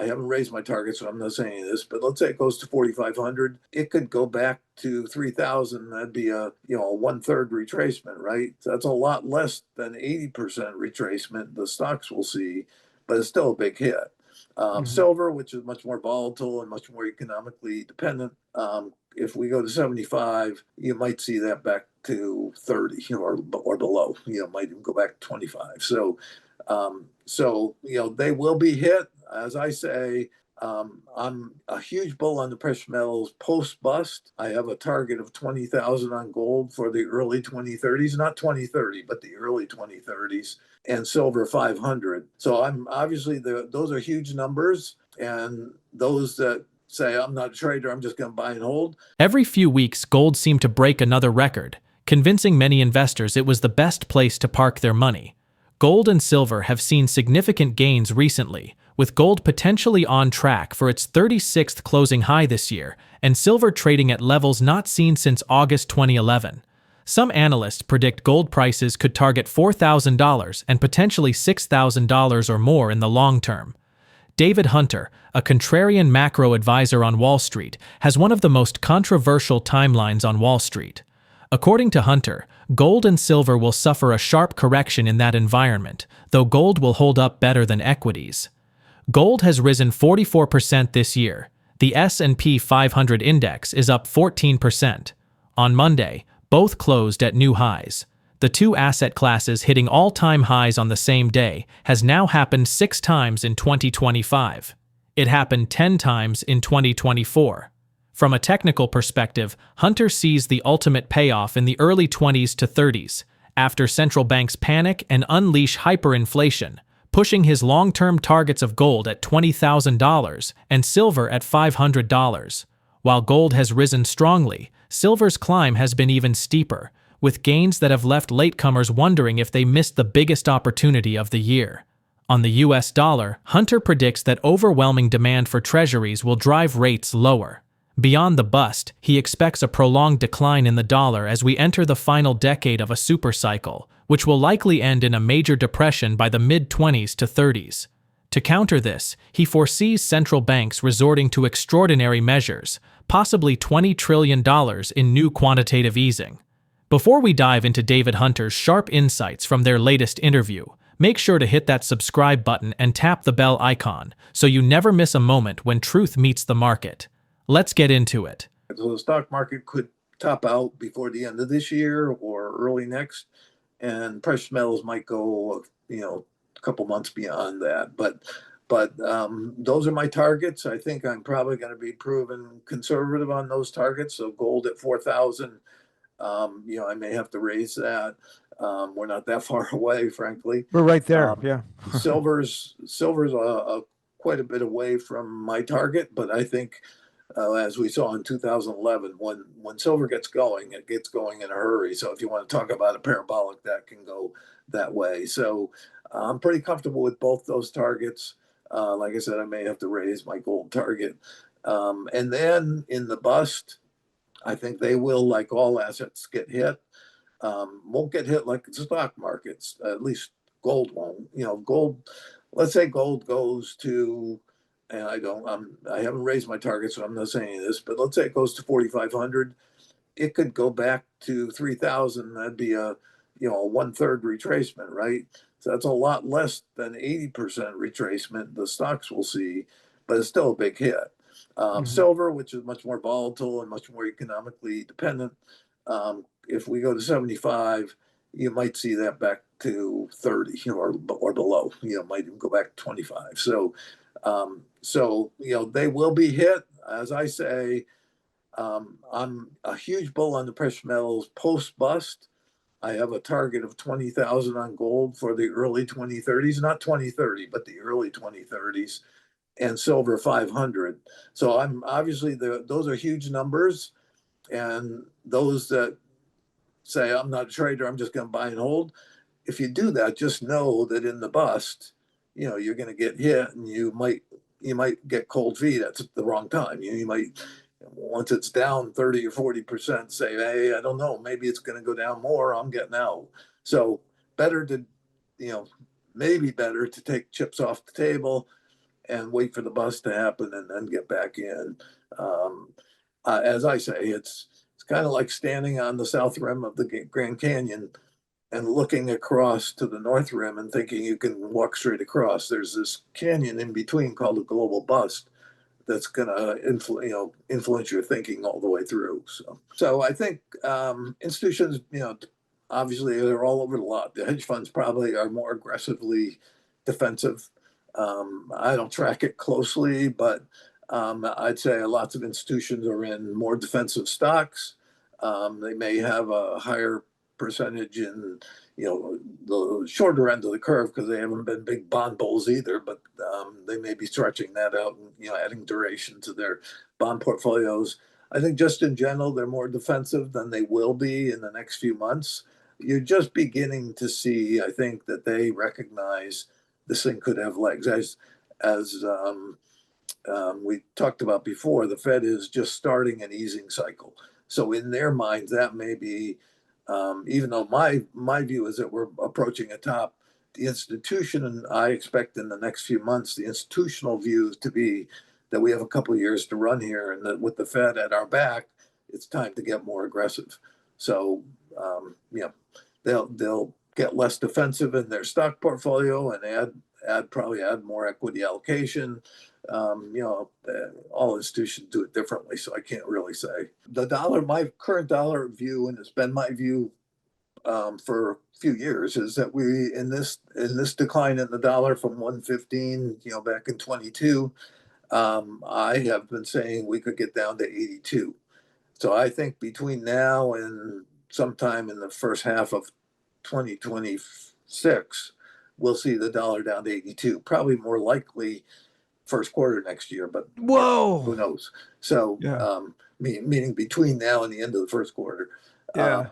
I haven't raised my target, so I'm not saying this, but let's say it goes to 4,500. It could go back to 3,000. That'd be a, a one-third retracement, right? So that's a lot less than 80% retracement the stocks will see, but it's still a big hit. Silver, which is much more volatile and much more economically dependent, if we go to 75, you might see that back to 30, or below. Might even go back to 25. So they will be hit. As I say, I'm a huge bull on the precious metals post bust. I have a target of 20,000 on gold for the early 2030s, not 2030, but the early 2030s, and silver 500. So I'm obviously those are huge numbers, and those that say I'm not a trader, I'm just going to buy and hold. Every few weeks, gold seemed to break another record, convincing many investors it was the best place to park their money. Gold and silver have seen significant gains recently, with gold potentially on track for its 36th closing high this year, and silver trading at levels not seen since August 2011. Some analysts predict gold prices could target $4,000 and potentially $6,000 or more in the long term. DavidHunter, a Contrarian Macro Advisor on Wall Street, has one of the most controversial timelines on Wall Street. According to Hunter, gold and silver will suffer a sharp correction in that environment, though gold will hold up better than equities. Gold has risen 44% this year. The S&P 500 index is up 14%. On Monday, both closed at new highs. The two asset classes hitting all-time highs on the same day has now happened 6 times in 2025. It happened 10 times in 2024. From a technical perspective, Hunter sees the ultimate payoff in the early 20s to 30s, after central banks panic and unleash hyperinflation, pushing his long-term targets of gold at $20,000 and silver at $500. While gold has risen strongly, silver's climb has been even steeper, with gains that have left latecomers wondering if they missed the biggest opportunity of the year. On the US dollar, Hunter predicts that overwhelming demand for treasuries will drive rates lower. Beyond the bust, he expects a prolonged decline in the dollar as we enter the final decade of a supercycle, which will likely end in a major depression by the mid-20s to 30s. To counter this, he foresees central banks resorting to extraordinary measures, possibly $20 trillion in new quantitative easing. Before we dive into DavidHunter's sharp insights from their latest interview, make sure to hit that subscribe button and tap the bell icon so you never miss a moment when truth meets the market. Let's get into it. So the stock market could top out before the end of this year or early next, and precious metals might go, a couple months beyond that. But those are my targets. I think I'm probably going to be proven conservative on those targets. So gold at 4,000. I may have to raise that. We're not that far away, frankly. We're right there. Yeah. silver's quite a bit away from my target, but I think, as we saw in 2011, when silver gets going, it gets going in a hurry. So if you want to talk about a parabolic, that can go that way. So I'm pretty comfortable with both those targets. Like I said, I may have to raise my gold target. And then in the bust, I think they will, like all assets, get hit. Won't get hit like the stock markets. At least gold won't. Gold. Let's say gold goes to, and I haven't raised my target, so I'm not saying this, but let's say it goes to 4,500. It could go back to 3,000. That'd be a, one-third retracement, right? So that's a lot less than 80% retracement the stocks will see, but it's still a big hit. Silver, which is much more volatile and much more economically dependent, if we go to 75, you might see that back to 30, or below. Might even go back to 25. So they will be hit. As I say, I'm a huge bull on the precious metals post bust. I have a target of 20,000 on gold for the early 2030s, not 2030, but the early 2030s, and silver 500. So I'm obviously those are huge numbers, and those that say I'm not a trader, I'm just going to buy and hold. If you do that, just know that in the bust, you're going to get hit, and you might get cold feet at the wrong time. You might, once it's down 30 or 40%, say, hey, I don't know, maybe it's going to go down more. I'm getting out. So better to, maybe better to take chips off the table, and wait for the bust to happen and then get back in. Um, as I say, it's kind of like standing on the south rim of the Grand Canyon and looking across to the north rim and thinking you can walk straight across. There's this canyon in between called the global bust that's going to influence your thinking all the way through. So I think institutions, obviously they're all over the lot. The hedge funds probably are more aggressively defensive. I don't track it closely, but I'd say lots of institutions are in more defensive stocks. They may have a higher percentage in the shorter end of the curve because they haven't been big bond bulls either, but they may be stretching that out and adding duration to their bond portfolios. I think just in general they're more defensive than they will be in the next few months. You're just beginning to see, I think, that they recognize this thing could have legs. As we talked about before, the Fed is just starting an easing cycle. So in their minds, that may be, even though my view is that we're approaching a top, the institution, and I expect in the next few months, the institutional view to be that we have a couple of years to run here, and that with the Fed at our back, it's time to get more aggressive. So, they'll get less defensive in their stock portfolio and probably add more equity allocation. All institutions do it differently, so I can't really say. The dollar, my current dollar view, and it's been my view for a few years, is that we in this decline in the dollar from 115, back in 22, I have been saying we could get down to 82. So I think between now and sometime in the first half of 2026, we'll see the dollar down to 82. Probably more likely first quarter next year, but who Whoa. knows? So, Yeah. meaning between now and the end of the first quarter. Yeah.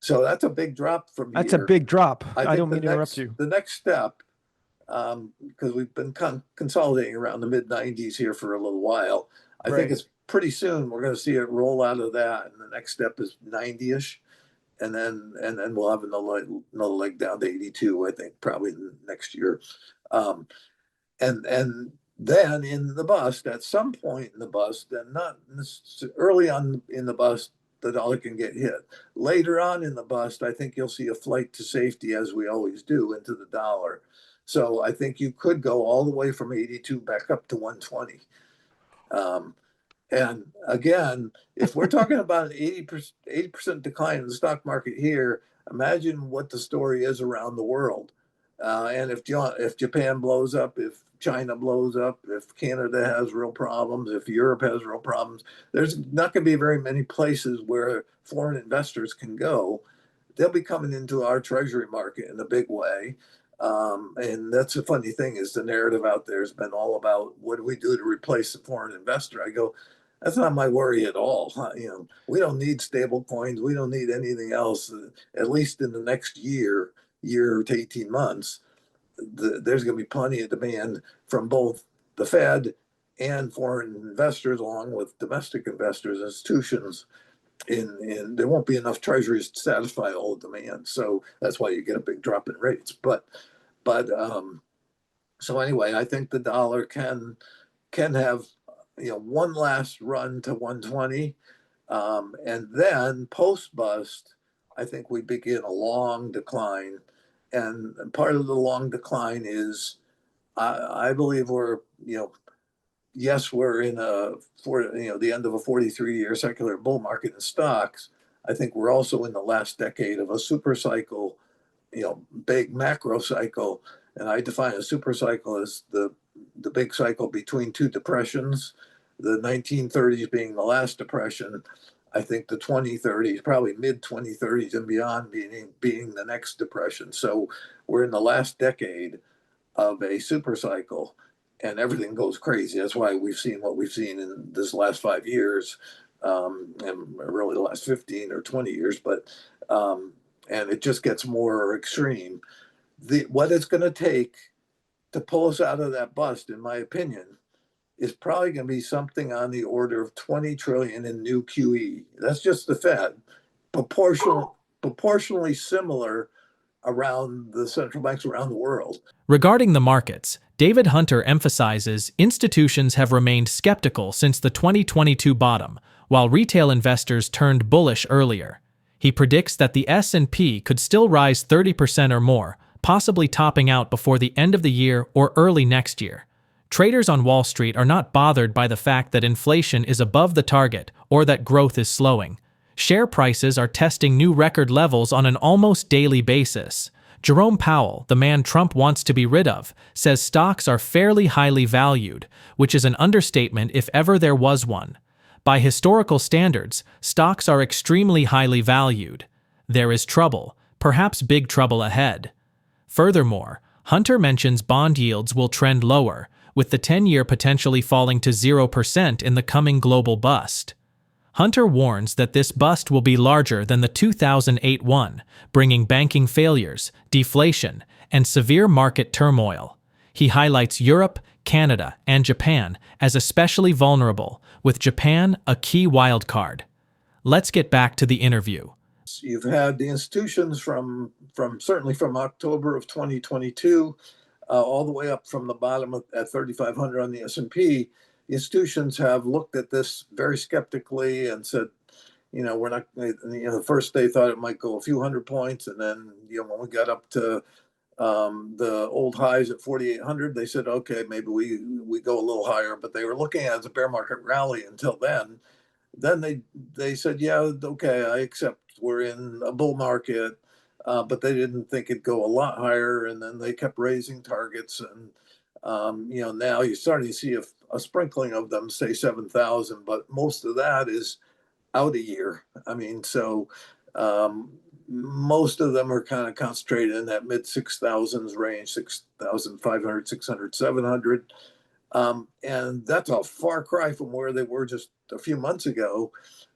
So that's a big drop from That's a here. big drop. I I think don't mean to interrupt you. the next step, because we've been consolidating around the mid 90s here for a little while. I think Right. it's pretty soon we're going to see it roll out of that, and the next step is 90ish, and then we'll have another leg down to 82. I think probably next year, and then in the bust, at some point in the bust, and not early on in the bust, the dollar can get hit. Later on in the bust, I think you'll see a flight to safety, as we always do, into the dollar. So I think you could go all the way from 82 back up to 120. And again, if we're talking about an 80% decline in the stock market here, imagine what the story is around the world. And if Japan blows up, if China blows up, if Canada has real problems, if Europe has real problems, there's not going to be very many places where foreign investors can go. They'll be coming into our treasury market in a big way. And that's the funny thing, is the narrative out there has been all about what do we do to replace the foreign investor. I go, that's not my worry at all. We don't need stable coins. We don't need anything else. At least in the next year to 18 months, there's going to be plenty of demand from both the Fed and foreign investors, along with domestic investors, institutions. There won't be enough treasuries to satisfy all the demand. So that's why you get a big drop in rates. But so anyway, I think the dollar can have one last run to 120, and then post bust, I think we begin a long decline, and part of the long decline is I believe we're yes, we're in the end of a 43-year secular bull market in stocks. I think we're also in the last decade of a super cycle, big macro cycle. And I define a super cycle as the big cycle between two depressions, the 1930s being the last depression. I think the 2030s, probably mid 2030s and beyond, being the next depression. So we're in the last decade of a super cycle, and everything goes crazy. That's why we've seen what we've seen in this last 5 years, and really the last 15 or 20 years. But and it just gets more extreme. What it's going to take to pull us out of that bust, in my opinion, is probably going to be something on the order of 20 trillion in new QE. That's just the Fed, proportionally similar around the central banks around the world. Regarding the markets, DavidHunter emphasizes institutions have remained skeptical since the 2022 bottom, while retail investors turned bullish earlier. He predicts that the S&P could still rise 30% or more, possibly topping out before the end of the year or early next year. Traders on Wall Street are not bothered by the fact that inflation is above the target or that growth is slowing. Share prices are testing new record levels on an almost daily basis. Jerome Powell, the man Trump wants to be rid of, says stocks are fairly highly valued, which is an understatement if ever there was one. By historical standards, stocks are extremely highly valued. There is trouble, perhaps big trouble ahead. Furthermore, Hunter mentions bond yields will trend lower, with the 10-year potentially falling to 0% in the coming global bust. Hunter warns that this bust will be larger than the 2008 one, bringing banking failures, deflation, and severe market turmoil. He highlights Europe, Canada, and Japan as especially vulnerable, with Japan a key wildcard. Let's get back to the interview. You've had the institutions from certainly from October of 2022 all the way up from the bottom at 3,500 on the S&P. The institutions have looked at this very skeptically and said, we're not, the first they thought it might go a few hundred points. And then, when we got up to the old highs at 4,800, they said, okay, maybe we go a little higher, but they were looking at it as a bear market rally until then. Then they said, yeah, okay, I accept we're in a bull market, but they didn't think it'd go a lot higher. And then they kept raising targets. And, now you're starting to see a sprinkling of them, say 7,000, but most of that is out a year. I mean, so most of them are kind of concentrated in that mid 6,000s range, 6,500, 600, 700. And that's a far cry from where they were just a few months ago.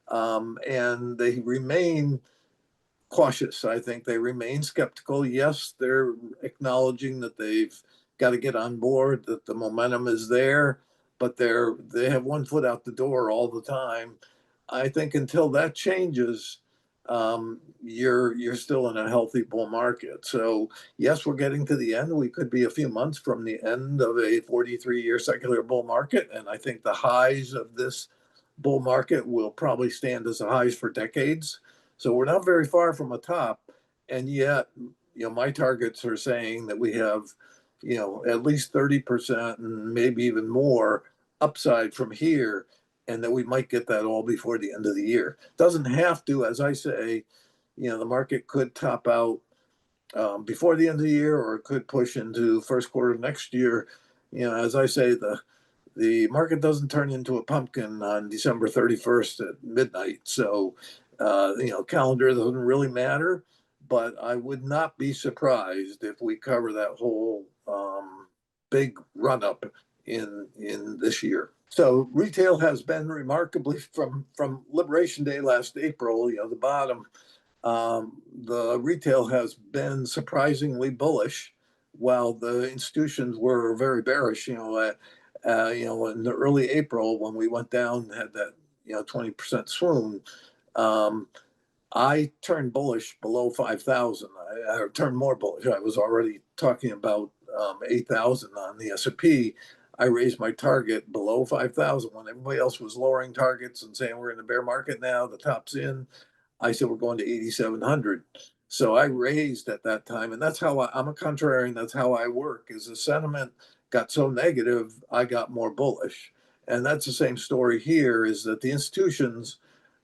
And they remain cautious. I think they remain skeptical. Yes, they're acknowledging that they've got to get on board, that the momentum is there, but they have one foot out the door all the time. I think until that changes, you're still in a healthy bull market. So yes, we're getting to the end. We could be a few months from the end of a 43-year secular bull market, and I think the highs of this bull market will probably stand as the highs for decades. So we're not very far from a top, and yet, my targets are saying that we have, at least 30% and maybe even more upside from here, and that we might get that all before the end of the year. Doesn't have to, as I say, the market could top out before the end of the year, or it could push into first quarter of next year. As I say, the market doesn't turn into a pumpkin on December 31st at midnight. So, calendar doesn't really matter, but I would not be surprised if we cover that whole big run up in this year. So retail has been remarkably from Liberation Day last April, the bottom. The retail has been surprisingly bullish, while the institutions were very bearish. In the early April when we went down, had that 20% swoon. I turned bullish below 5,000. I turned more bullish. I was already talking about 8,000 on the S&P. I raised my target below 5,000 when everybody else was lowering targets and saying we're in a bear market now, the top's in. I said we're going to 8,700. So I raised at that time, and that's how I'm a contrarian. That's how I work. Is the sentiment got so negative, I got more bullish, and that's the same story here. Is that the institutions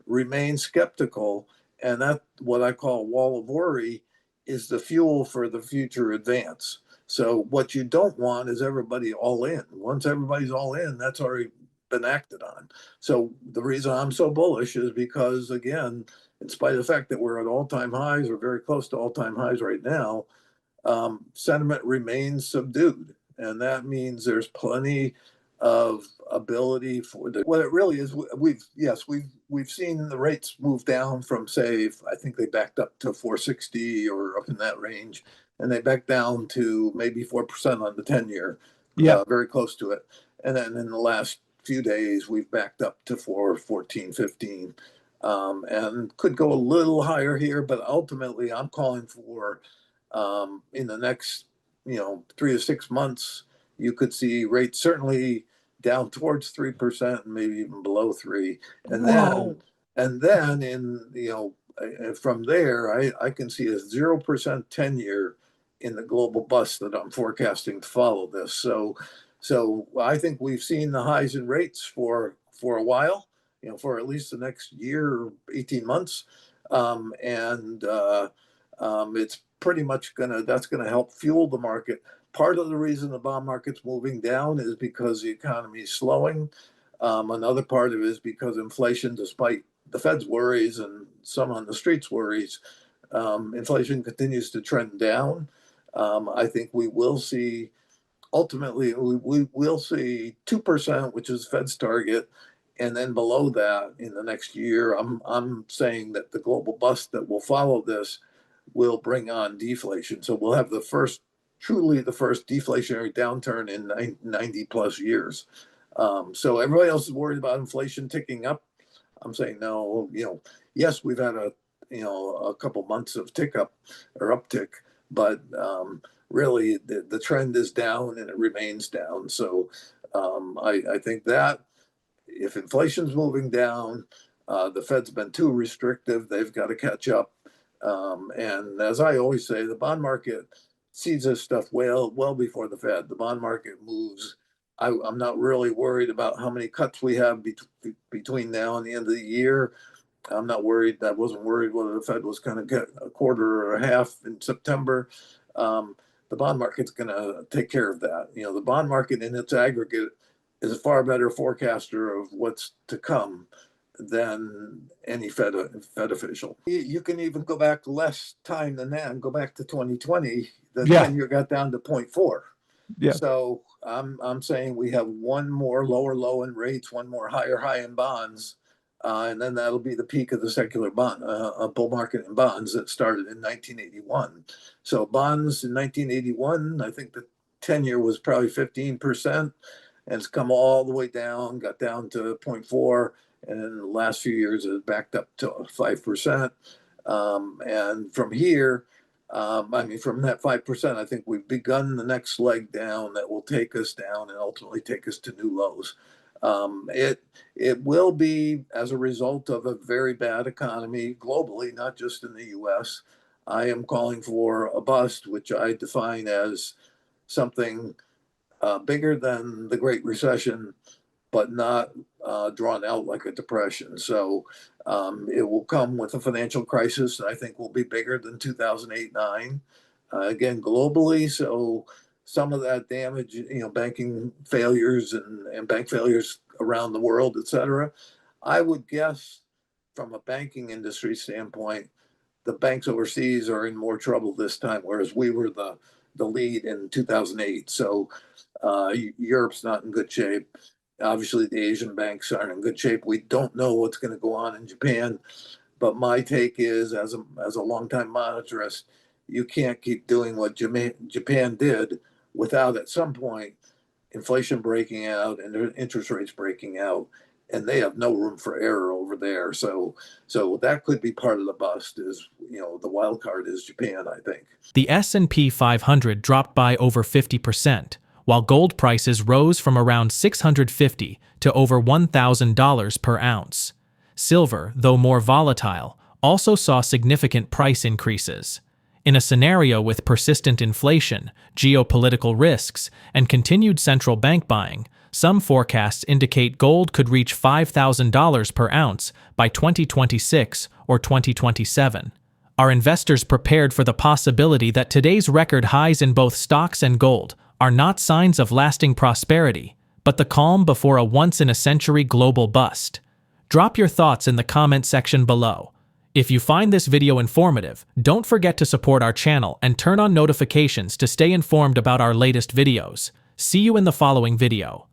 remain skeptical, and that what I call wall of worry is the fuel for the future advance. So what you don't want is everybody all in. Once everybody's all in, that's already been acted on. So the reason I'm so bullish is because, again, in spite of the fact that we're at all-time highs or very close to all-time highs right now, sentiment remains subdued. And that means there's plenty of ability for what it really is. We've seen the rates move down from, say, I think they backed up to 460 or up in that range, and they backed down to maybe 4% on the 10-year, very close to it. And then in the last few days, we've backed up to 414, 15, and could go a little higher here, but ultimately I'm calling for In the next, 3 to 6 months, you could see rates certainly down towards 3% and maybe even below 3. And then, Whoa. and then from there, I can see a 0% 10-year in the global bust that I'm forecasting to follow this. So I think we've seen the highs in rates for a while, for at least the next year, 18 months. And it's pretty much that's gonna help fuel the market. Part of the reason the bond market's moving down is because the economy is slowing. Another part of it is because inflation, despite the Fed's worries and some on the streets worries, inflation continues to trend down. I think we will see, ultimately, we will see 2%, which is Fed's target, and then below that in the next year. I'm saying that the global bust that will follow this will bring on deflation. So we'll have truly the first deflationary downturn in 90 plus years. So everybody else is worried about inflation ticking up. I'm saying no. Yes, we've had a couple months of uptick, but really the trend is down and it remains down. So I think that if inflation's moving down, the Fed's been too restrictive. They've got to catch up. And as I always say, the bond market sees this stuff well before the Fed. The bond market moves. I'm not really worried about how many cuts we have between now and the end of the year. I'm not worried. I wasn't worried whether the Fed was going to get a quarter or a half in September. The bond market's going to take care of that. The bond market in its aggregate is a far better forecaster of what's to come than any Fed official. You can even go back less time than that and go back to 2020. The 10-year got down to 0.4. Yeah. So I'm saying we have one more lower low in rates, one more higher high in bonds, and then that'll be the peak of the secular bull market in bonds that started in 1981. So bonds in 1981, I think the 10-year was probably 15%, and it's come all the way down, got down to 0.4, and in the last few years it backed up to 5%. And from here, from that 5%, I think we've begun the next leg down that will take us down and ultimately take us to new lows. It will be as a result of a very bad economy globally, not just in the U.S. I am calling for a bust, which I define as something bigger than the Great Recession, but not drawn out like a depression. So it will come with a financial crisis that I think will be bigger than 2008-9, again, globally. So some of that damage, banking failures and bank failures around the world, et cetera. I would guess from a banking industry standpoint, the banks overseas are in more trouble this time, whereas we were the lead in 2008. So Europe's not in good shape. Obviously, the Asian banks aren't in good shape. We don't know what's going to go on in Japan. But my take is, as a longtime monetarist, you can't keep doing what Japan did without, at some point, inflation breaking out and interest rates breaking out. And they have no room for error over there. So that could be part of the bust. Is the wild card is Japan, I think. The S&P 500 dropped by over 50%. While gold prices rose from around $650 to over $1,000 per ounce. Silver, though more volatile, also saw significant price increases. In a scenario with persistent inflation, geopolitical risks, and continued central bank buying, some forecasts indicate gold could reach $5,000 per ounce by 2026 or 2027. Are investors prepared for the possibility that today's record highs in both stocks and gold are not signs of lasting prosperity, but the calm before a once-in-a-century global bust? Drop your thoughts in the comment section below. If you find this video informative, don't forget to support our channel and turn on notifications to stay informed about our latest videos. See you in the following video.